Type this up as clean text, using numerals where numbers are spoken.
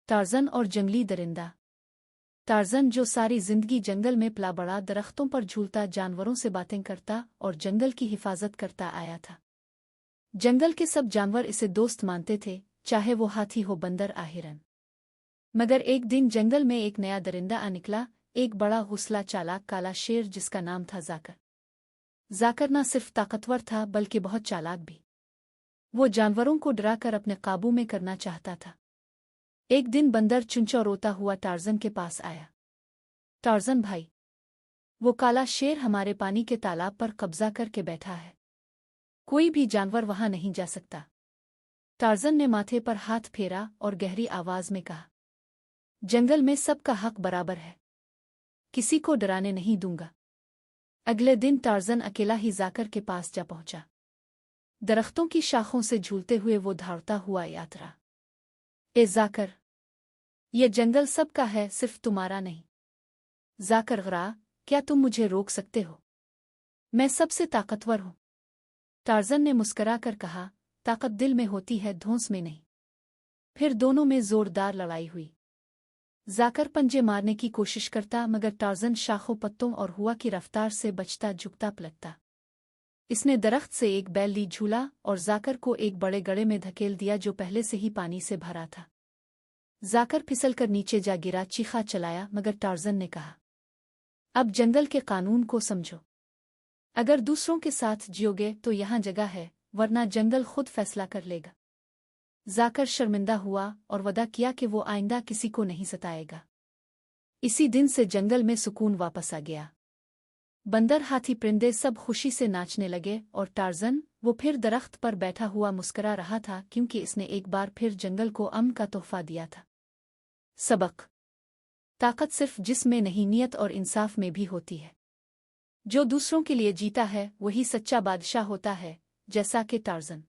Tarzan और जंगली दरिंदा। Tarzan जो सारी जिंदगी जंगल में पला बड़ा, दरख्तों पर झूलता, जानवरों से बातें करता और जंगल की हिफाजत करता आया था। जंगल के सब जानवर इसे दोस्त मानते थे, चाहे वो हाथी हो, बंदर, हिरन। मगर एक दिन जंगल में एक नया दरिंदा आ निकला, एक बड़ा हौसला चालाक काला शेर जिसका नाम था जाकर। जाकर न सिर्फ ताकतवर था बल्कि बहुत चालाक भी। वो जानवरों को डराकर अपने काबू में करना चाहता था। एक दिन बंदर चुनचुराता हुआ टार्ज़न के पास आया। टार्ज़न भाई, वो काला शेर हमारे पानी के तालाब पर कब्जा करके बैठा है। कोई भी जानवर वहां नहीं जा सकता। टार्ज़न ने माथे पर हाथ फेरा और गहरी आवाज में कहा, जंगल में सबका हक बराबर है, किसी को डराने नहीं दूंगा। अगले दिन टार्ज़न अकेला ही जाकर के पास जा पहुंचा। दरख्तों की शाखों से झूलते हुए वो दौड़ता हुआ यात्रा। ए जाकर, ये जंगल सबका है, सिर्फ तुम्हारा नहीं। जाकर गरा, क्या तुम मुझे रोक सकते हो? मैं सबसे ताकतवर हूं। टार्ज़न ने मुस्करा कर कहा, ताकत दिल में होती है, धौंस में नहीं। फिर दोनों में जोरदार लड़ाई हुई। जाकर पंजे मारने की कोशिश करता, मगर टार्ज़न शाखों, पत्तों और हवा की रफ्तार से बचता, झुकता, पलटता। इसने दरख्त से एक बैल ली, झूला और जाकर को एक बड़े गड्ढे में धकेल दिया जो पहले से ही पानी से भरा था। जाकर फिसलकर नीचे जा गिरा, चीखा चलाया, मगर टार्ज़न ने कहा, अब जंगल के कानून को समझो। अगर दूसरों के साथ जियोगे तो यहाँ जगह है, वरना जंगल खुद फैसला कर लेगा। जाकर शर्मिंदा हुआ और वदा किया कि वो आइंदा किसी को नहीं सताएगा। इसी दिन से जंगल में सुकून वापस आ गया। बंदर, हाथी, परिंदे सब खुशी से नाचने लगे और टार्ज़न, वो फिर दरख्त पर बैठा हुआ मुस्करा रहा था, क्योंकि इसने एक बार फिर जंगल को अमन का तोहफा दिया था। सबक: ताकत सिर्फ जिस्म में नहीं, नियत और इंसाफ में भी होती है। जो दूसरों के लिए जीता है वही सच्चा बादशाह होता है, जैसा कि टार्ज़न।